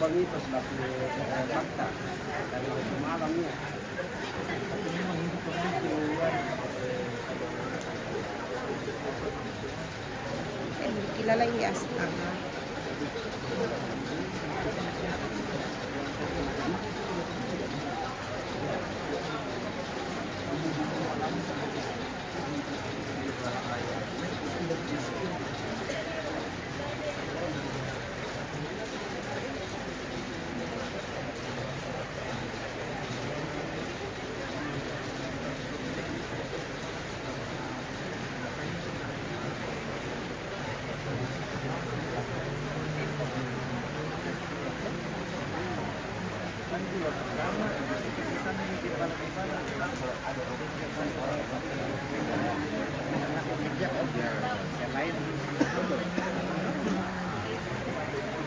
Itu sebab fakta dari malamnya. Kilala yung Astang.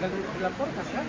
Dilaporkan kan?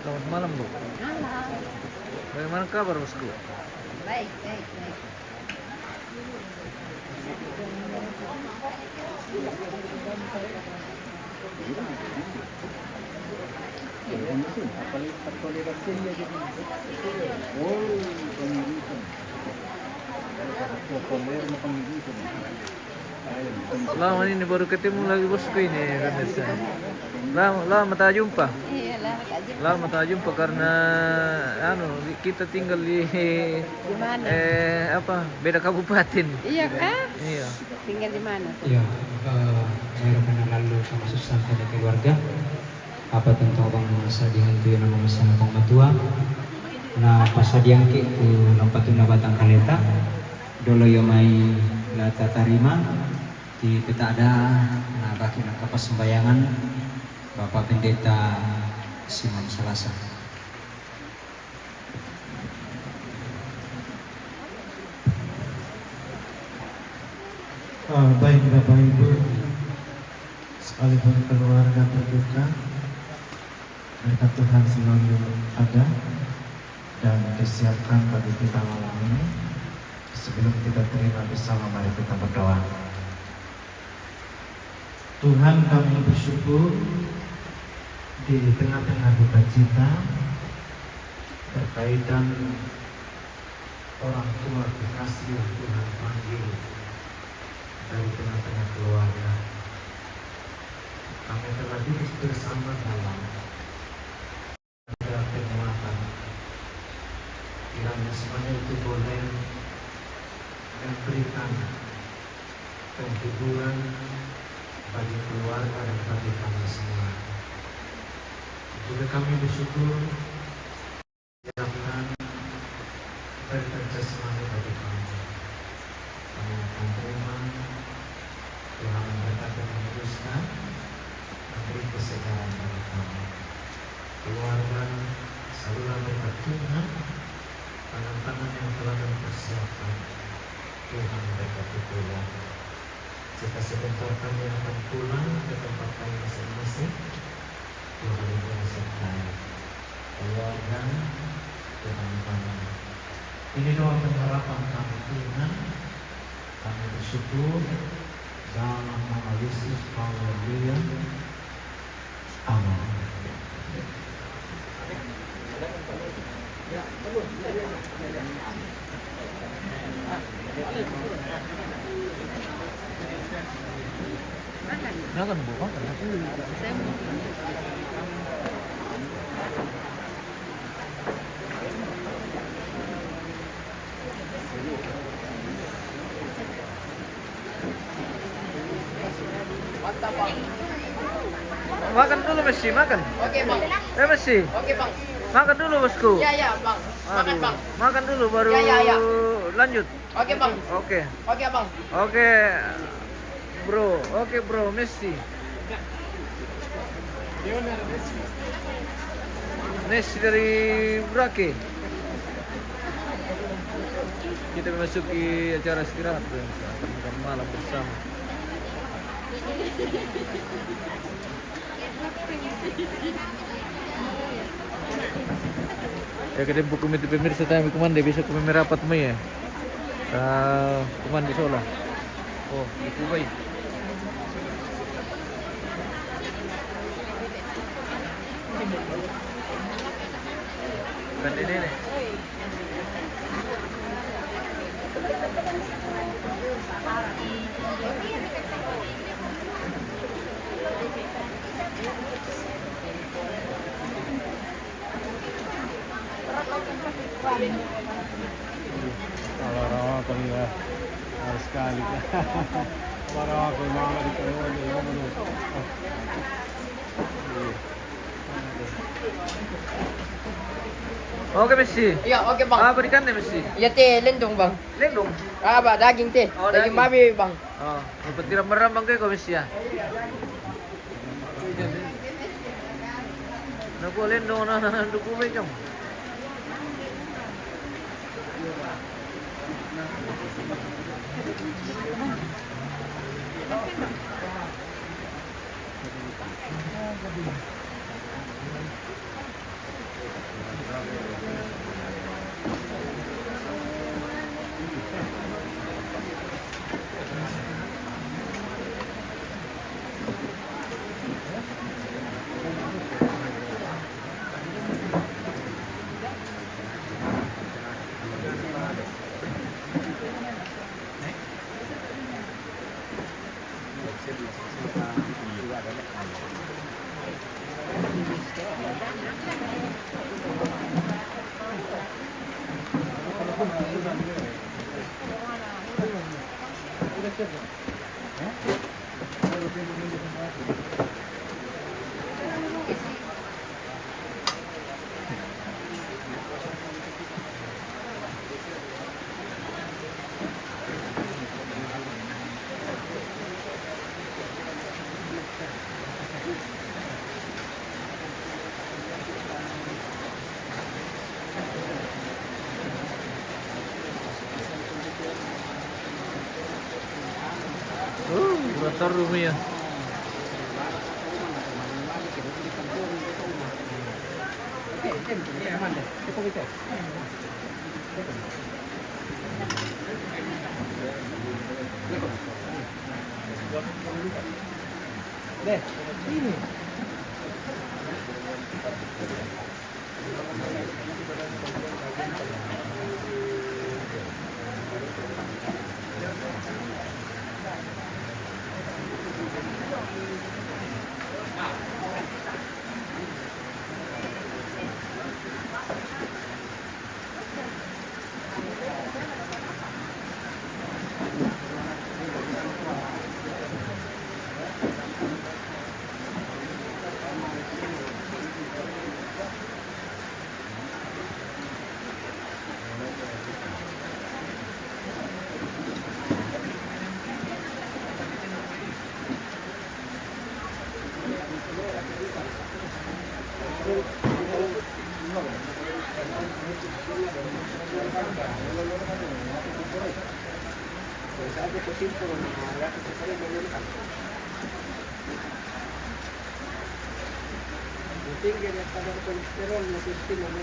Selamat malam, Bu. Malam. Bagaimana kabar, Bosku? Baik, baik, baik. Lama ini baru ketemu lagi, Bosku, ini pemirsa. Lama tak jumpa. Iya lah, Kak Jim. Lama tak jumpa karena kita tinggal di Di mana? beda kabupaten. Iya kah? Iya. Tinggal di mana? Ya, saya pernah lalu sama susah pada keluarga. Apa tentang bang masa dihantui nama masa bang matua. Nah pas diangke ku nampak tu nabatang kaleta. Dolo yo mai lata tarima di peta ada. Nah bagi nak kapas sembayangan Bapak Pendeta Simon Salasa. Baik Bapak Ibu, sekalipun keluarga berduka, berkat Tuhan selalu ada dan disiapkan bagi kita malam ini. Sebelum kita terima bersama, mari kita berdoa. Tuhan, kami bersyukur di tengah-tengah duka cita berkaitan orang tua kekasih yang Tuhan panggil dari tengah-tengah keluarga. Kami telah duduk bersama dalam ada penguatan. Kiranya semuanya itu boleh memberikan penghiburan bagi keluarga dan bagi kami semua. Juga kami bersyukur siapkan berkat jasmani bagi kami. Kami akan terima Tuhan berkata meneruskan memberi kesegaran bagi kami. Keluarga selalu berkat Tuhan, tangan-tangan yang telah mempersiapkan Tuhan berkati pula. Jika sebentar kami akan pulang ke tempat kami masing-masing, Tuhan yang menyertai keluarga Tuhan kami. Ini doa pengharapan kami Tuhan. Kami bersyukur dalam nama Yesus, haleluya. Amin. Makan, Bu, makan. Saya mau Makan dulu Messi, makan. Oke bang. Messi, Oke bang. makan dulu bosku. Ya bang. Makan Aduh, bang. makan dulu baru Ya. lanjut. Oke bang. Oke. Oke bang. Oke. Bro, oke bro, Messi. Messi dari Brake. Kita memasuki acara istirahat akan makan malam bersama. Ya kadang buku itu pemirsa tayo kumanda bisa kami merapat mo ya. Sa kumanda sola. Oh, itu baik. Kan ini nih. Kalau ako ya, sekali. Para ako mga Oke Messi. Iya oke bang. Apa ikan nih Messi? Ya teh lendong bang. Lendong. Apa daging teh? Oh, daging daging. babi bang. Oh, petirang merambang kayo Messi ya. Naku lendong na dukumay kayo. Besar rumahnya. Tinggi dia kadar kolesterol masih tinggi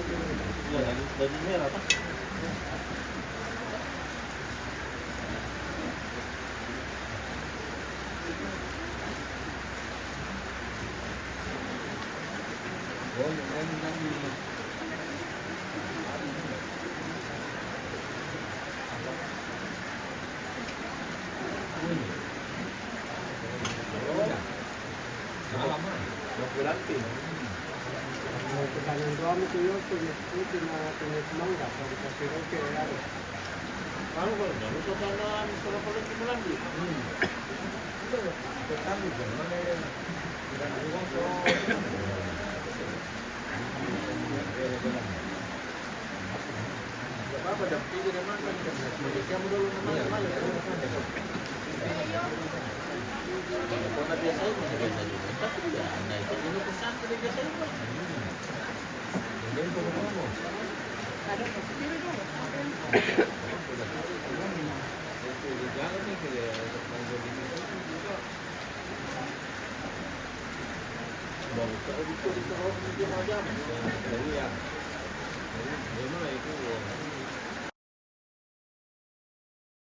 pertanyaan suami tuh yo itu na punya semangga kalau kasih oke ya. Kalau untuk tanam setelah paling bulan di. Itu petani Dari mana itu?